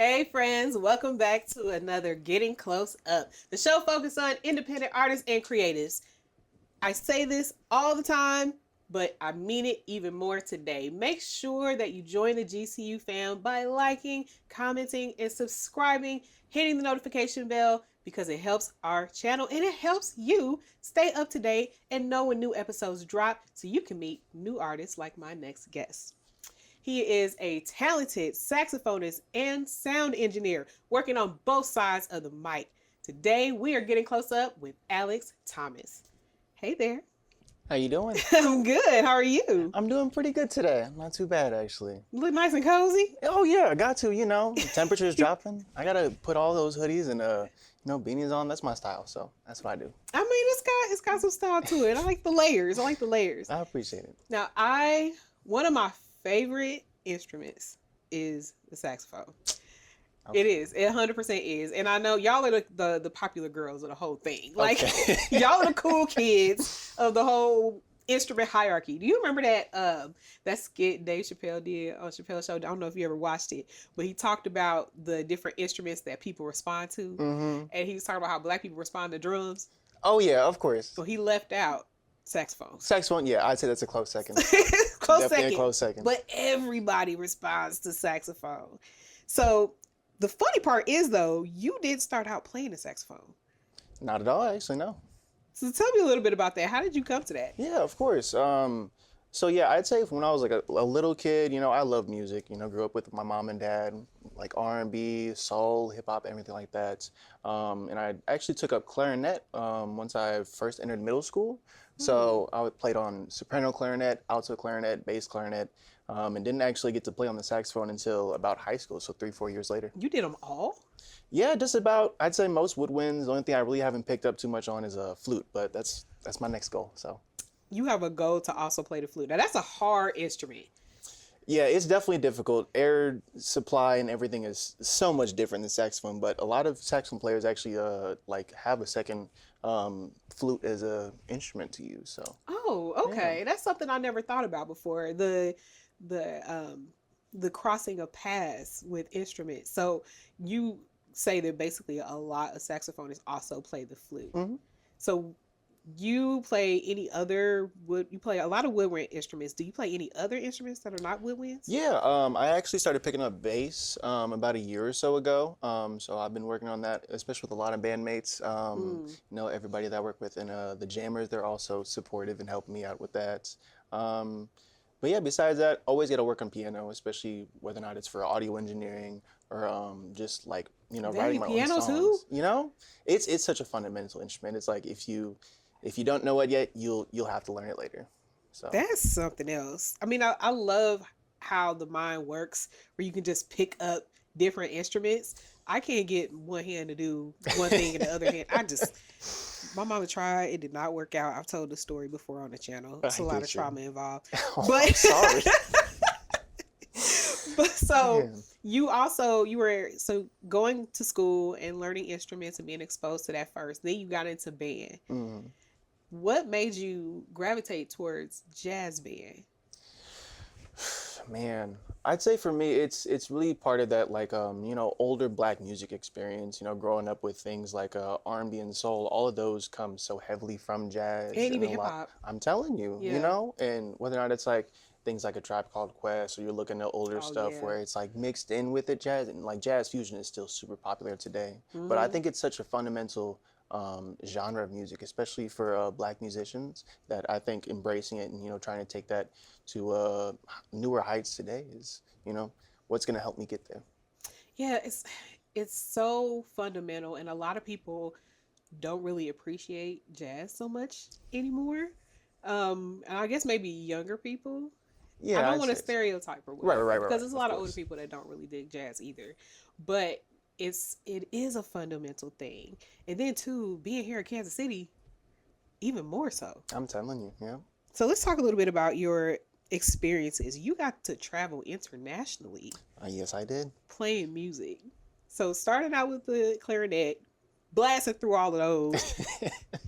Hey friends, welcome back to another Getting Close Up, the show focused on independent artists and creatives. I say this all the time, but I mean it even more today. Make sure that you join the GCU fam by liking, commenting, and subscribing, hitting the notification bell because it helps our channel and it helps you stay up to date and know when new episodes drop so you can meet new artists like my next guest. He is a talented saxophonist and sound engineer working on both sides of the mic. Today, we are getting close up with Alex Thomas. Hey there. How you doing? I'm good. How are you? I'm doing pretty good today. Not too bad, actually. You look nice and cozy. Oh yeah, I got to. The temperature's dropping. I gotta put all those hoodies and beanies on. That's my style, so that's what I do. I mean, it's got some style to it. I like the layers. I appreciate it. Now, one of my favorite instruments is the saxophone. Okay. It is. It 100% is. And I know y'all are the popular girls of the whole thing. Like, okay. Y'all are the cool kids of the whole instrument hierarchy. Do you remember that skit Dave Chappelle did on Chappelle's Show? I don't know if you ever watched it, but he talked about the different instruments that people respond to. Mm-hmm. And he was talking about how black people respond to drums. Oh, yeah, of course. So he left out saxophone. Saxophone, yeah, I'd say that's a close second. Definitely a close second. But everybody responds to saxophone. So the funny part is, though, you did start out playing the saxophone. Not at all, actually, no. So tell me a little bit about that. How did you come to that? Yeah, of course. So yeah, I'd say when I was like a little kid, I love music. Grew up with my mom and dad, like R&B, soul, hip hop, everything like that. And I actually took up clarinet once I first entered middle school. So I played on soprano clarinet, alto clarinet, bass clarinet, and didn't actually get to play on the saxophone until about high school, so 3-4 years later. You did them all? Yeah, just about. I'd say most woodwinds. The only thing I really haven't picked up too much on is a flute, but that's my next goal. So. You have a goal to also play the flute. Now that's a hard instrument. Yeah, it's definitely difficult. Air supply and everything is so much different than saxophone, but a lot of saxophone players actually have a second flute as a instrument to use. So. Oh, okay. Yeah. That's something I never thought about before. The crossing of paths with instruments. So you say that basically a lot of saxophonists also play the flute. Mm-hmm. So you play you play a lot of woodwind instruments. Do you play any other instruments that are not woodwinds? Yeah, I actually started picking up bass about a year or so ago. So I've been working on that, especially with a lot of bandmates. Everybody that I work with, and the jammers, they're also supportive and helping me out with that. But yeah, besides that, always got to work on piano, especially whether or not it's for audio engineering or just like, writing my own songs. Too? It's such a fundamental instrument. It's like if you don't know it yet, you'll have to learn it later. So that's something else. I mean, I love how the mind works where you can just pick up different instruments. I can't get one hand to do one thing and the other hand. My mama tried. It did not work out. I've told the story before on the channel. It's a lot of trauma involved. Oh, but sorry. But so you were going to school and learning instruments and being exposed to that first. Then you got into band. Mm-hmm. What made you gravitate towards jazz band? Man, I'd say for me, it's really part of that older black music experience. Growing up with things like R&B and soul, all of those come so heavily from jazz. And even hip hop. I'm telling you, and whether or not it's like things like A Tribe Called Quest, or you're looking at older stuff where it's like mixed in with it, jazz, and like jazz fusion is still super popular today. Mm-hmm. But I think it's such a fundamental genre of music, especially for black musicians, that I think embracing it and trying to take that to newer heights today is what's going to help me get there. Yeah, it's so fundamental, and a lot of people don't really appreciate jazz so much anymore. And I guess maybe younger people. Yeah, I don't want to stereotype or whatever, right. Because there's a lot of older people that don't really dig jazz either, but it is a fundamental thing. And then too, being here in Kansas City, even more so. I'm telling you, yeah. So let's talk a little bit about your experiences. You got to travel internationally. Yes, I did. Playing music. So starting out with the clarinet, blasting through all of those.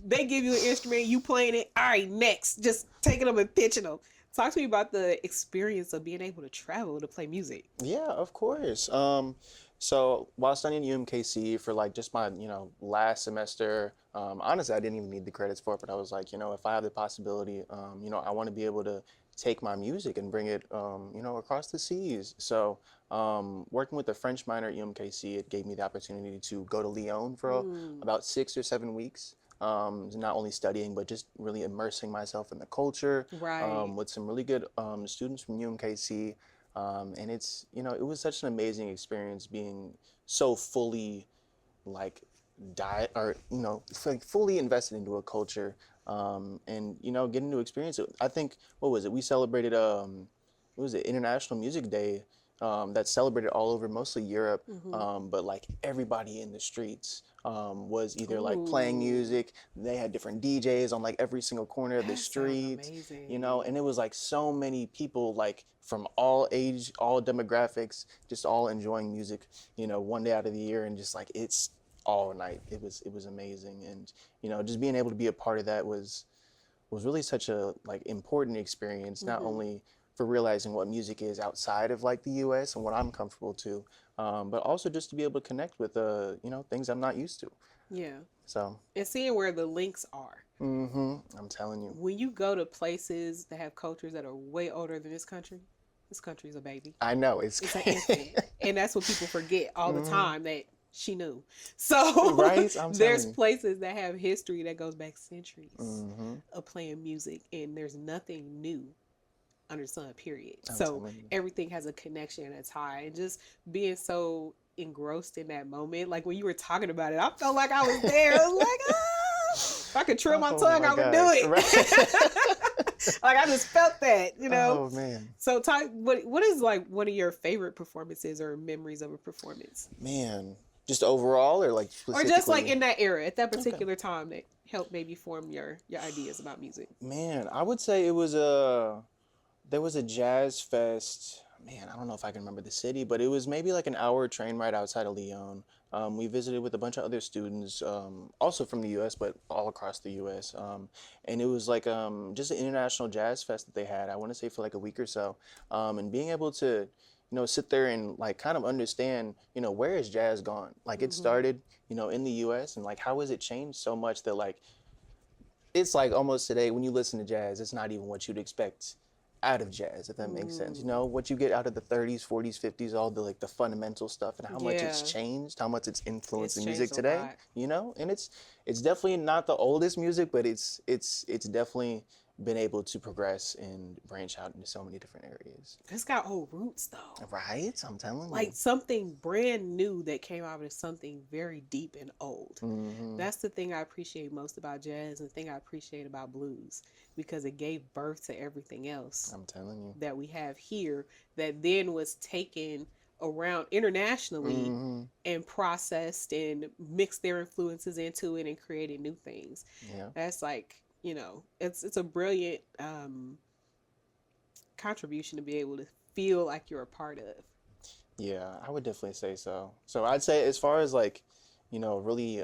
They give you an instrument, you playing it. All right, next. Just taking them and pitching them. Talk to me about the experience of being able to travel to play music. Yeah, of course. So while studying UMKC for like just my, last semester, honestly, I didn't even need the credits for it, but I was like, if I have the possibility, I want to be able to take my music and bring it, across the seas. So working with a French minor at UMKC, it gave me the opportunity to go to Lyon for Mm, about 6 or 7 weeks. Not only studying, but just really immersing myself in the culture right. with some really good students from UMKC. And it was such an amazing experience being so fully like like fully invested into a culture, and getting to experience it. I think, what was it? We celebrated what was it? International Music Day, that celebrated all over mostly Europe, Mm-hmm. but like everybody in the streets was either like playing Ooh, music. They had different DJs on like every single corner of the that sounds street, amazing. and it was like so many people like from all age, all demographics, just all enjoying music, one day out of the year, and just like it's all night. It was amazing, and just being able to be a part of that was really such a like important experience, not Mm-hmm. only for realizing what music is outside of like the U.S. and what I'm comfortable to, but also just to be able to connect with things I'm not used to. Yeah. So, And seeing where the links are. I'm telling you. When you go to places that have cultures that are way older than this country is a baby. I know it's It's an infant. And that's what people forget all the hmm time that she knew. So right. I'm there's telling you. places that have history that goes back centuries hmm of playing music, and there's nothing new under the sun, period. I'm So telling you. everything has a connection and a tie. And just being so engrossed in that moment, like when you were talking about it, I felt like I was there. I was like, ah, if I could trim my Oh tongue, my I would do gosh. it. Right. Like I just felt that. Oh man. So talk what is like one of your favorite performances or memories of a performance? Man. Just overall or like Or just like specifically? in that era, at that Okay. particular time that helped maybe form your ideas about music. Man, I would say there was a jazz fest. Man, I don't know if I can remember the city, but it was maybe like an hour train ride outside of Lyon. We visited with a bunch of other students, also from the U.S., but all across the U.S. And it was like just an international jazz fest that they had. I want to say for like a week or so, and being able to, sit there and like kind of understand, where is jazz gone? Like it Mm-hmm. started, in the U.S. and like how has it changed so much that like it's like almost today when you listen to jazz, it's not even what you'd expect out of jazz, if that makes sense. What you get out of the 30s, 40s, 50s, all the like the fundamental stuff and how much it's Yeah, changed, how much it's influenced it's the music changed a today, lot. and it's definitely not the oldest music, but it's definitely been able to progress and branch out into so many different areas. It's got old roots though. Right? I'm telling Like you. something brand new that came out of something very deep and old. Hmm That's the thing I appreciate most about jazz and the thing I appreciate about blues because it gave birth to everything else I'm telling you. that we have here that then was taken around internationally Hmm and processed and mixed their influences into it and created new things. Yeah. That's like, it's a brilliant contribution to be able to feel like you're a part of. Yeah, I would definitely say so. So I'd say as far as like, really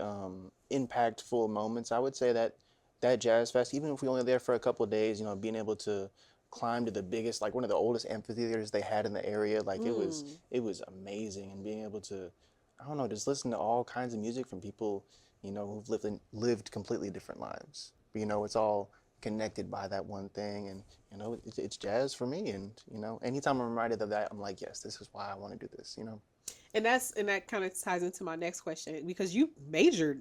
impactful moments, I would say that that Jazz Fest, even if we only there for a couple of days, being able to climb to the biggest, like one of the oldest amphitheaters they had in the area, like Mm, it was amazing, and being able to, I don't know, just listen to all kinds of music from people, who've lived completely different lives. But, it's all connected by that one thing, and it's jazz for me, and anytime I'm reminded of that, I'm like, yes, this is why I want to do this. and that kind of ties into my next question because you majored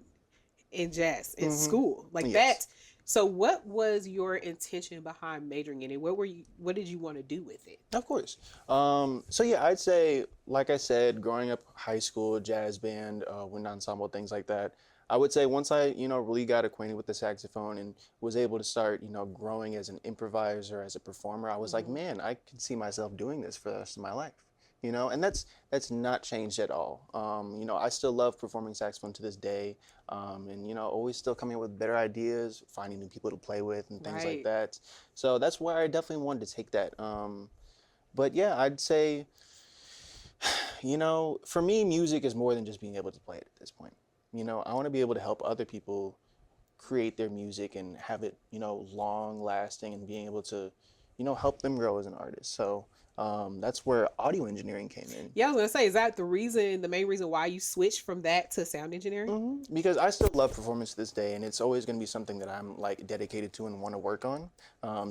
in jazz in Hmm school like Yes, that. So what was your intention behind majoring in it? What did you want to do with it? of course. So yeah, I'd say, like I said, growing up, high school, jazz band, wind ensemble, things like that. I would say once I, really got acquainted with the saxophone and was able to start, growing as an improviser, as a performer, I was like, Mm-hmm. man, I can see myself doing this for the rest of my life. And that's not changed at all. I still love performing saxophone to this day, and always still coming up with better ideas, finding new people to play with, and things like Right. that. So that's where I definitely wanted to take that. But yeah, I'd say, for me, music is more than just being able to play it at this point. I want to be able to help other people create their music and have it, long lasting, and being able to, help them grow as an artist. So that's where audio engineering came in. Yeah, I was gonna say, is that the main reason why you switched from that to sound engineering? Because I still love performance to this day, and it's always going to be something that I'm like dedicated to and want to work on,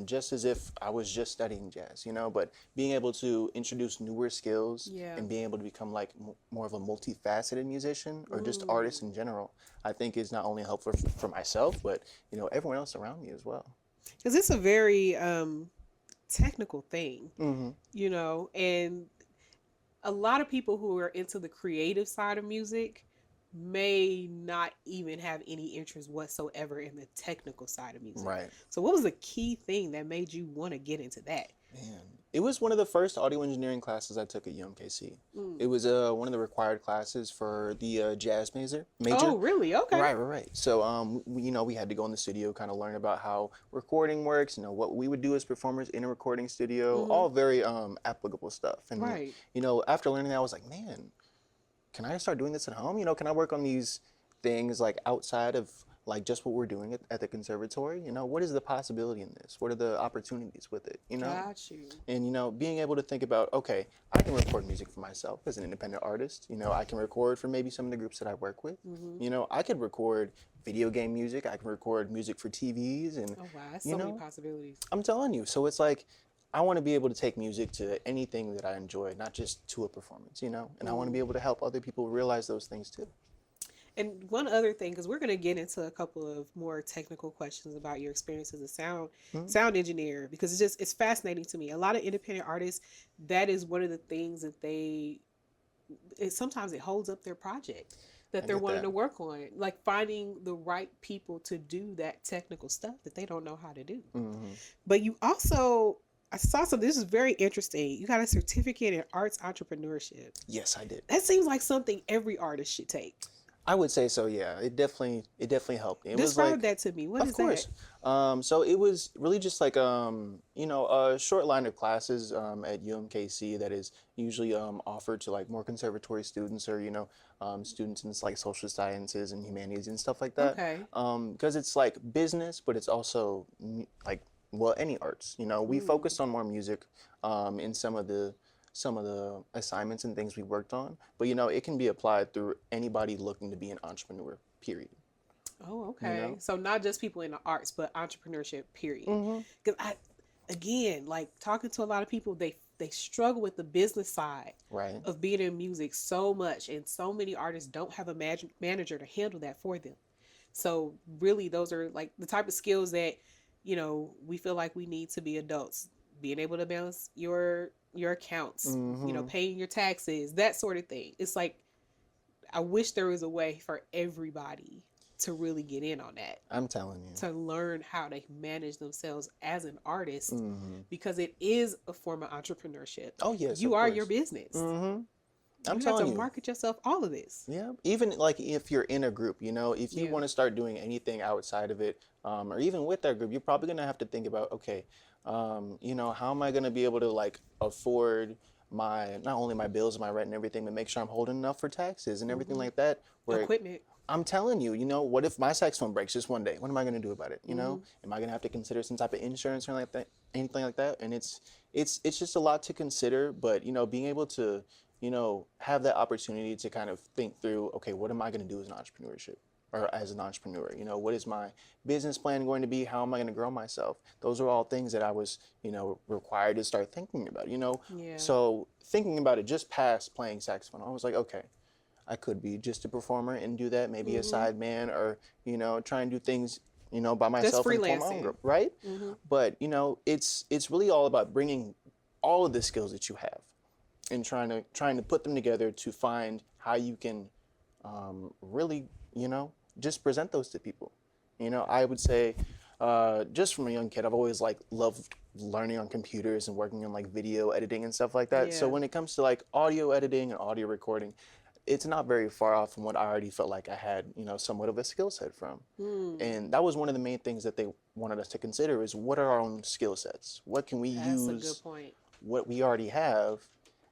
just as if I was just studying jazz, you know. But being able to introduce newer skills Yeah. and being able to become like more of a multifaceted musician or just artist in general, I think is not only helpful for myself, but you know everyone else around me as well. Because it's a very technical thing, Hmm. you know, and a lot of people who are into the creative side of music may not even have any interest whatsoever in the technical side of music. Right. So, what was the key thing that made you want to get into that? Man, it was one of the first audio engineering classes I took at UMKC. It was one of the required classes for the jazz major. Oh, really? Okay. Right. So, you know, we had to go in the studio, kind of learn about how recording works, you know, what we would do as performers in a recording studio, all very applicable stuff. And, Right. you know, after learning that, I was like, man, can I start doing this at home? You know, can I work on these things like outside of like just what we're doing at the conservatory? You know, what is the possibility in this? What are the opportunities with it? You know? Got you. And, you know, being able to think about, okay, I can record music for myself as an independent artist. You know, I can record for maybe some of the groups that I work with. You know, I could record video game music. I can record music for TVs. And, Oh, wow. That's you so many know, possibilities. I'm telling you. So it's like, I want to be able to take music to anything that I enjoy, not just to a performance, you know? And I want to be able to help other people realize those things too. And one other thing, because we're going to get into a couple of more technical questions about your experience as a sound engineer, because it's fascinating to me. A lot of independent artists, that is one of the things that sometimes it holds up their project that they're wanting to work on, like finding the right people to do that technical stuff that they don't know how to do. But you also, I saw something, this is very interesting. You got a certificate in arts entrepreneurship. Yes, I did. That seems like something every artist should take. I would say so, yeah. It definitely helped. It was Describe like, that to me. What is of course. So it was really just like you know, a short line of classes at UMKC that is usually offered to like more conservatory students or you know students in like social sciences and humanities and stuff like that. Okay. Because it's like business, but it's also like well any arts. You know, we focused on more music in some of the assignments and things we worked on, but you know it can be applied through anybody looking to be an entrepreneur, period. Oh, okay. You know? So not just people in the arts, but entrepreneurship, period. Because again, like talking to a lot of people, they struggle with the business side Right. of being in music so much, and so many artists don't have a manager to handle that for them. So really, those are like the type of skills that you know we feel like we need to be adults, being able to balance your accounts, you know, paying your taxes, that sort of thing. It's like I wish there was a way for everybody to really get in on that, I'm telling you. to learn how to manage themselves as an artist, because it is a form of entrepreneurship. Oh yes, You of are course. your business. I'm You have telling to you. market yourself, all of this. Yeah, even like if you're in a group, you know, if you Yeah. want to start doing anything outside of it, or even with that group, you're probably gonna have to think about, okay, you know, how am I gonna be able to like afford not only my bills and my rent and everything, but make sure I'm holding enough for taxes and everything like that. Where Equipment. I'm telling you, you know, what if my saxophone breaks just one day? What am I gonna do about it? You know, am I gonna have to consider some type of insurance or like that, anything like that? And it's just a lot to consider, but you know, being able to you know, have that opportunity to kind of think through, okay, what am I going to do as an entrepreneurship or as an entrepreneur? You know, what is my business plan going to be? How am I going to grow myself? Those are all things that I was, you know, required to start thinking about, you know? Yeah. So thinking about it just past playing saxophone, I was like, okay, I could be just a performer and do that, maybe a side man or, you know, try and do things, you know, by myself and form my own freelancing. group, right? But, you know, it's really all about bringing all of the skills that you have and trying to put them together to find how you can really, you know, just present those to people. You know, I would say just from a young kid, I've always like loved learning on computers and working on like video editing and stuff like that. So Yeah. when it comes to like audio editing and audio recording, it's not very far off from what I already felt like I had, you know, somewhat of a skill set from. And that was one of the main things that they wanted us to consider is what are our own skill sets? What can we That's a use good point. what we already have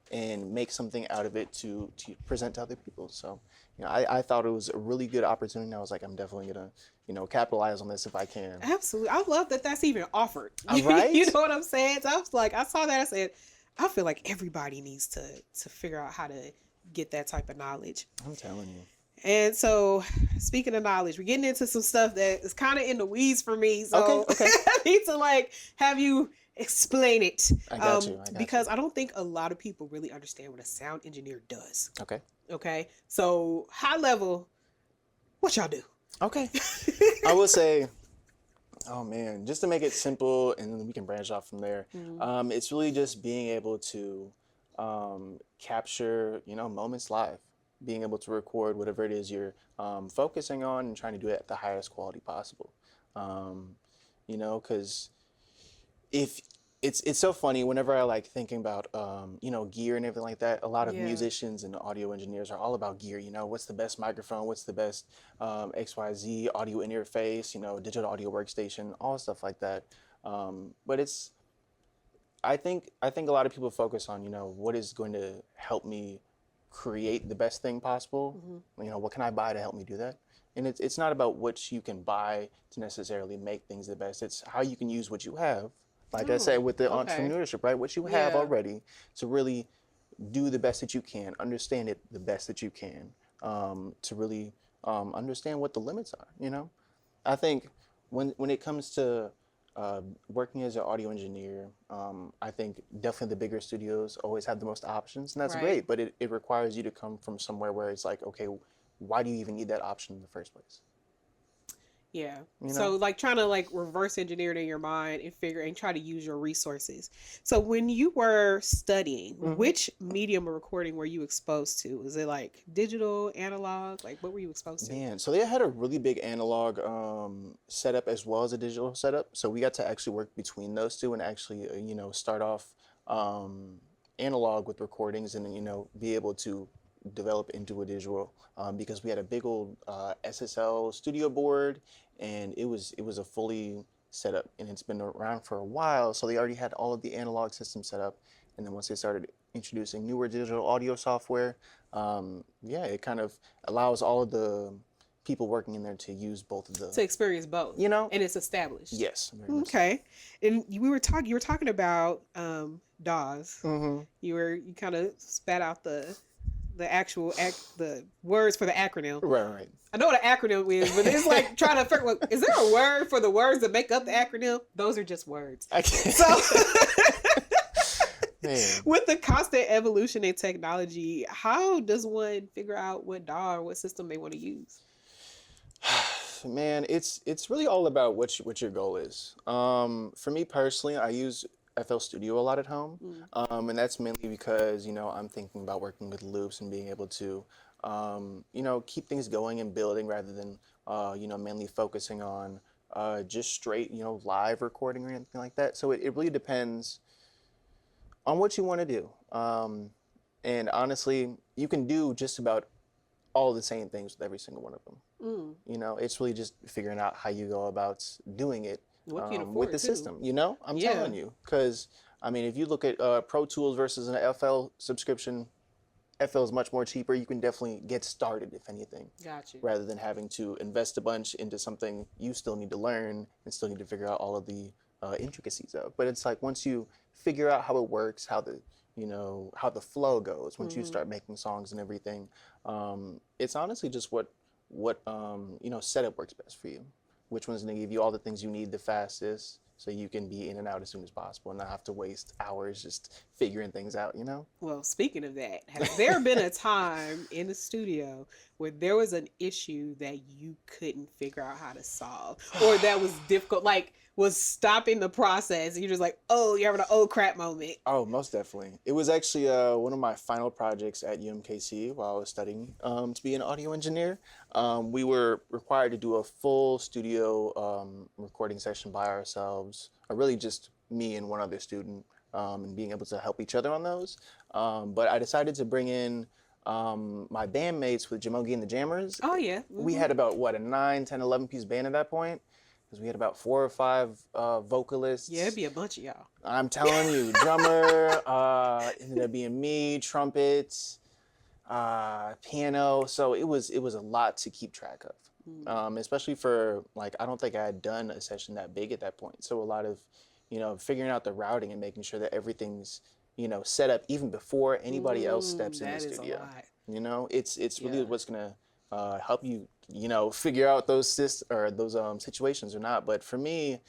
and make something out of it to present to other people. So, you know, I thought it was a really good opportunity. I was like, I'm definitely gonna, you know, capitalize on this if I can. Absolutely. I love that that's even offered. Right? You know what I'm saying? So I was like, I saw that. I said, I feel like everybody needs to figure out how to get that type of knowledge. I'm telling you. And so, speaking of knowledge, we're getting into some stuff that is kind of in the weeds for me. Okay, So okay. I need to like have you explain it. I got you. Because I don't think a lot of people really understand what a sound engineer does. Okay. Okay. So high level, what y'all do? Okay. I will say, oh man, just to make it simple, and then we can branch off from there. It's really just being able to capture, moments live, being able to record whatever it is you're focusing on and trying to do it at the highest quality possible. Because if it's so funny whenever I like thinking about gear and everything like that. A lot of musicians and audio engineers are all about gear. What's the best microphone? What's the best XYZ audio interface? Digital audio workstation, all stuff like that. But I think a lot of people focus on what is going to help me create the best thing possible. What can I buy to help me do that? And it's not about what you can buy to necessarily make things the best. It's how you can use what you have. Like I said, with the entrepreneurship, right? What you have already to really do the best that you can, understand it the best that you can, to really understand what the limits are. I think when it comes to working as an audio engineer, I think definitely the bigger studios always have the most options, and that's great. But it requires you to come from somewhere where it's like, okay, why do you even need that option in the first place? Yeah. So like trying to like reverse engineer it in your mind and try to use your resources. So when you were studying, which medium of recording were you exposed to? Was it like digital, analog? Like what were you exposed to? Man, so they had a really big analog setup as well as a digital setup. So we got to actually work between those two and actually, start off analog with recordings and then, be able to develop into a digital because we had a big old SSL studio board, and it was a fully set up, and it's been around for a while, so they already had all of the analog systems set up. And then once they started introducing newer digital audio software, it kind of allows all of the people working in there to use both of the to experience both, and it's established. Yes. Okay. And you were talking about DAWs. You kind of spat out the actual the words for the acronym. Right. I know what an acronym is, but it's like trying to figure, is there a word for the words that make up the acronym? Those are just words. So with the constant evolution in technology, how does one figure out what DAW or what system they want to use? Man, it's really all about what your goal is. For me personally, I use FL Studio a lot at home, and that's mainly because I'm thinking about working with loops and being able to keep things going and building rather than mainly focusing on just straight live recording or anything like that. So it really depends on what you want to do, and honestly, you can do just about all the same things with every single one of them. It's really just figuring out how you go about doing it. With the system, I'm telling you, because if you look at Pro Tools versus an FL subscription, FL is much more cheaper. You can definitely get started, if anything, rather than having to invest a bunch into something you still need to learn and still need to figure out all of the intricacies of. But it's like once you figure out how it works, how the flow goes, once you start making songs and everything, it's honestly just what setup works best for you. Which one's going to give you all the things you need the fastest so you can be in and out as soon as possible and not have to waste hours just figuring things out, Well, speaking of that, has there been a time in the studio where there was an issue that you couldn't figure out how to solve or that was difficult, like was stopping the process and you're just like, oh, you're having an oh crap moment? Oh, most definitely. It was actually one of my final projects at UMKC while I was studying to be an audio engineer. We were required to do a full studio recording session by ourselves, or really just me and one other student, and being able to help each other on those. But I decided to bring in my bandmates with Jamogi and the Jammers. Oh, yeah. We had about, a 9, 10, 11 piece band at that point. Because we had about 4 or 5 vocalists. Yeah, it'd be a bunch of y'all. I'm telling you, drummer, ended up being me, trumpets, piano. So it was a lot to keep track of, especially for I don't think I had done a session that big at that point. So a lot of, figuring out the routing and making sure that everything's set up even before anybody else steps in the That is a studio. lot. It's really Yeah. what's gonna help you, figure out those situations or not. But for me,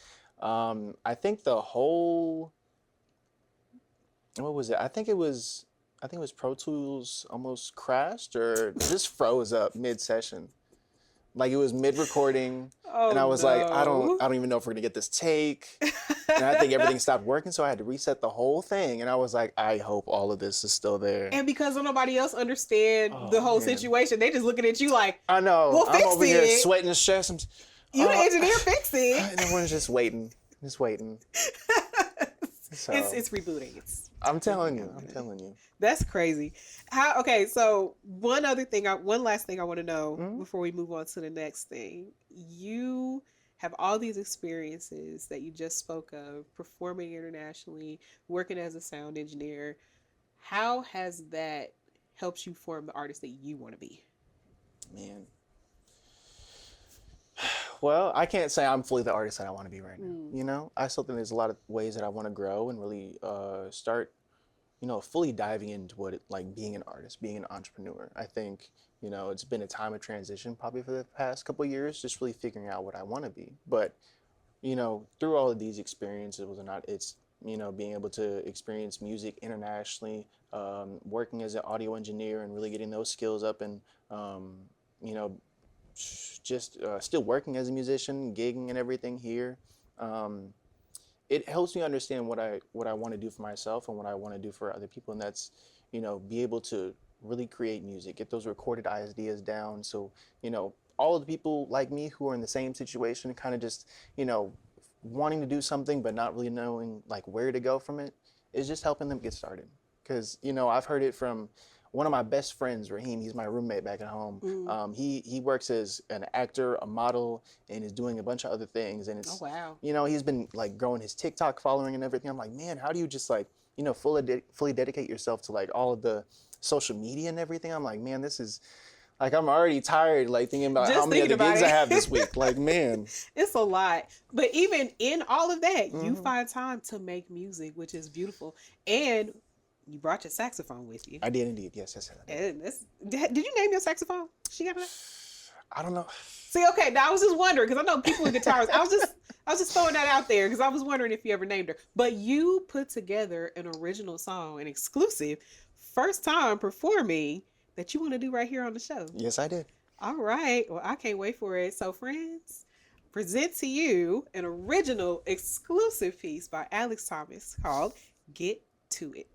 I think the whole, what was it? I think it was Pro Tools almost crashed or just froze up mid-session. Like it was mid-recording, Oh, and I was like, I no. don't even know if we're gonna get this take. And I think everything stopped working, so I had to reset the whole thing. And I was like, I hope all of this is still there. And because nobody else understand Oh, the whole man. situation, they just looking at you like, I know. Well, I'm fix over here it. sweating and stressing. you the engineer, fix it. And everyone's just waiting. So, It's rebooting. I'm telling you. That's crazy. Okay, so one last thing I want to know Mhm. before we move on to the next thing. You have all these experiences that you just spoke of, performing internationally, working as a sound engineer. How has that helped you form the artist that you want to be? Man. Well, I can't say I'm fully the artist that I want to be right now. I still think there's a lot of ways that I want to grow and really start, fully diving into what it like being an artist, being an entrepreneur. I think, it's been a time of transition probably for the past couple of years, just really figuring out what I want to be. But, through all of these experiences, it's being able to experience music internationally, working as an audio engineer and really getting those skills up and, just still working as a musician, gigging and everything here. It helps me understand what I want to do for myself and what I want to do for other people, and that's be able to really create music, get those recorded ideas down. So all of the people like me who are in the same situation, kind of just wanting to do something but not really knowing like where to go from it, is just helping them get started. Because I've heard it from one of my best friends, Raheem. He's my roommate back at home. He works as an actor, a model, and is doing a bunch of other things. And it's, wow. He's been like growing his TikTok following and everything. I'm like, man, how do you just like, fully dedicate yourself to like all of the social media and everything? I'm like, man, this is like, I'm already tired, like thinking about Just how many thinking other about gigs it. I have this week. Like, man. It's a lot. But even in all of that, you find time to make music, which is beautiful. And you brought your saxophone with you. I did indeed. Yes. And did you name your saxophone? She got it? I don't know. See, okay, now I was just wondering, because I know people with guitars. I was just throwing that out there because I was wondering if you ever named her. But you put together an original song, an exclusive, first time performing that you want to do right here on the show. Yes, I did. All right. Well, I can't wait for it. So, friends, present to you an original exclusive piece by Alex Thomas called Get to It.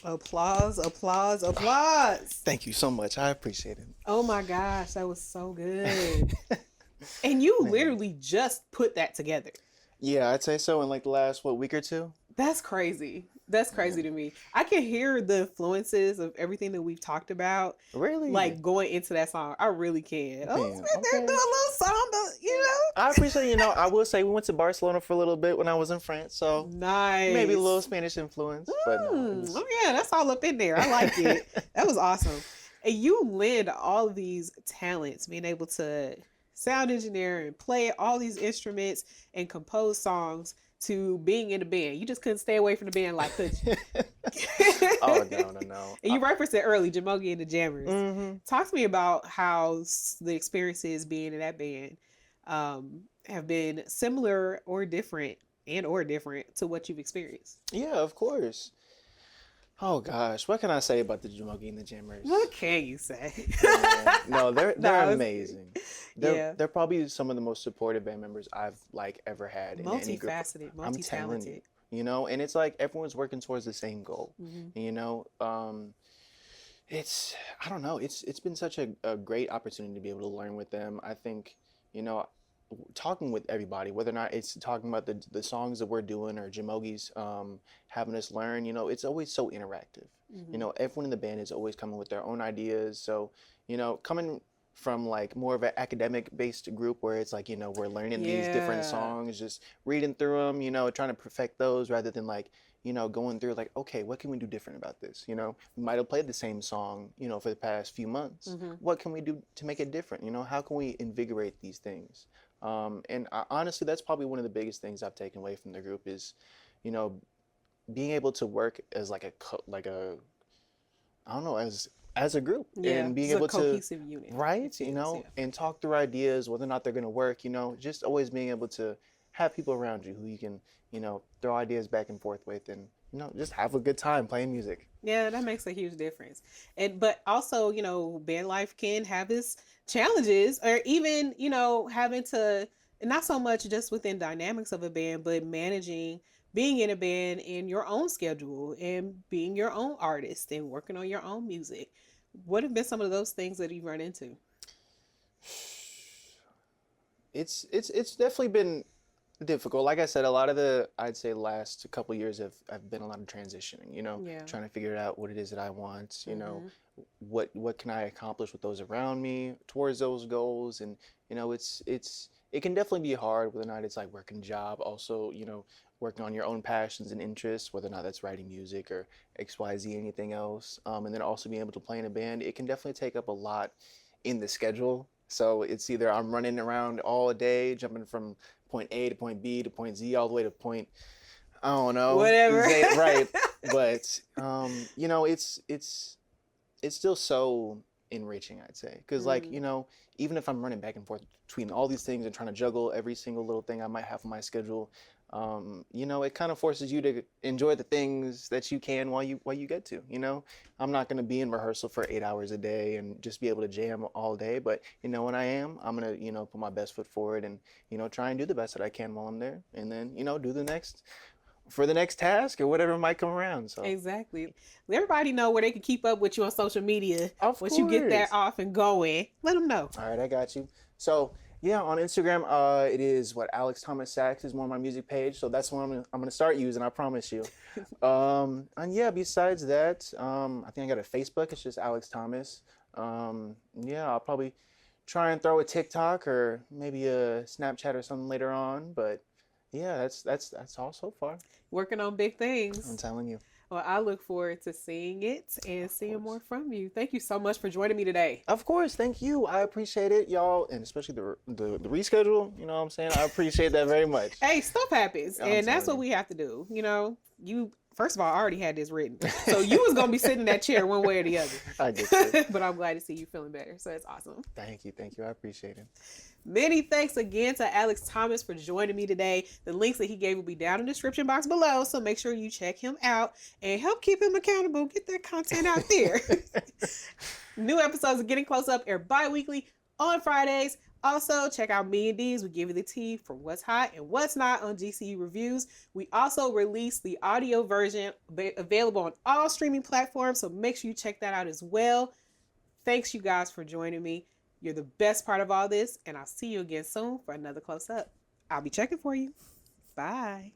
Applause, applause, applause. Thank you so much. I appreciate it. Oh my gosh, that was so good. And you literally just put that together. Yeah, I'd say so in like the last, week or two? That's crazy. That's crazy to me. I can hear the influences of everything that we've talked about. Really? Like going into that song. I really can. I was Damn, there doing a little samba, I appreciate, I will say we went to Barcelona for a little bit when I was in France, so Nice. maybe a little Spanish influence. But no, Oh yeah, that's all up in there. I like it. That was awesome. And you lend all of these talents, being able to sound engineer and play all these instruments and compose songs, to being in the band. You just couldn't stay away from the band, like, could you? Oh, no. And you referenced it early, Jamogi and the Jammers. Mm-hmm. Talk to me about how the experiences being in that band have been similar or different to what you've experienced. Yeah, of course. Oh gosh, what can I say about the Jamogi and the Jammers? What can you say? Yeah. No, they're No, amazing. They're probably some of the most supportive band members I've ever had in any group. Multifaceted, I'm telling multi-talented. you, and it's like everyone's working towards the same goal. Mm-hmm. It's I don't know. It's been such a great opportunity to be able to learn with them. I think talking with everybody, whether or not it's talking about the songs that we're doing or Jamogi's having us learn, it's always so interactive. Mm-hmm. Everyone in the band is always coming with their own ideas. So, coming from like more of an academic based group where it's like, we're learning these different songs, just reading through them, trying to perfect those rather than like, going through like, okay, what can we do different about this? We might have played the same song, for the past few months. Mm-hmm. What can we do to make it different? How can we invigorate these things? And honestly, that's probably one of the biggest things I've taken away from the group is, being able to work as like I don't know, as a group and being able to cohesive unit. Right, and talk through ideas, whether or not they're going to work, just always being able to have people around you who you can, throw ideas back and forth with and, just have a good time playing music. Yeah, that makes a huge difference. But also, band life can have its challenges, or even, having to, and not so much just within dynamics of a band, but managing being in a band in your own schedule and being your own artist and working on your own music. What have been some of those things that you've run into? It's definitely been difficult. Like I said, a lot of I'd say last couple of years have been a lot of transitioning, trying to figure out what it is that I want, what can I accomplish with those around me towards those goals. And, it can definitely be hard, whether or not it's like working a job, also, working on your own passions and interests, whether or not that's writing music or XYZ, anything else. And then also being able to play in a band, it can definitely take up a lot in the schedule. So it's either I'm running around all day, jumping from point A to point B to point Z, all the way to point, I don't know. Whatever. Z, right. But, it's still so enriching, I'd say. Because like, even if I'm running back and forth between all these things and trying to juggle every single little thing I might have on my schedule, it kind of forces you to enjoy the things that you can while you get to, I'm not going to be in rehearsal for 8 hours a day and just be able to jam all day. But, when I am, I'm going to, put my best foot forward and, try and do the best that I can while I'm there. And then, do the next task or whatever might come around. So Exactly. Let everybody know where they can keep up with you on social media. Of Once you get course. that off and going, let them know. All right, I got you. So yeah, on Instagram, it is Alex Thomas Sax is more on my music page. So that's what I'm gonna start using. I promise you. And yeah, besides that, I think I got a Facebook. It's just Alex Thomas. Yeah, I'll probably try and throw a TikTok or maybe a Snapchat or something later on. But yeah, that's all so far. Working on big things. I'm telling you. Well, I look forward to seeing it and seeing more from you. Thank you so much for joining me today. Of course, thank you. I appreciate it, y'all, and especially the reschedule. You know what I'm saying? I appreciate that very much. Hey, stuff happens, I'm and that's telling what we have to do. You first of all, I already had this written, so you was gonna be sitting in that chair one way or the other. I get it. But I'm glad to see you feeling better. So it's awesome. Thank you. I appreciate it. Many thanks again to Alex Thomas for joining me today. The links that he gave will be down in the description box below, so make sure you check him out and help keep him accountable. Get that content out there. New episodes of Getting Close Up air bi-weekly on Fridays. Also, check out Me and D's. We give you the tea for what's hot and what's not on GCU Reviews. We also release the audio version available on all streaming platforms, so make sure you check that out as well. Thanks, you guys, for joining me. You're the best part of all this, and I'll see you again soon for another Close Up. I'll be checking for you. Bye.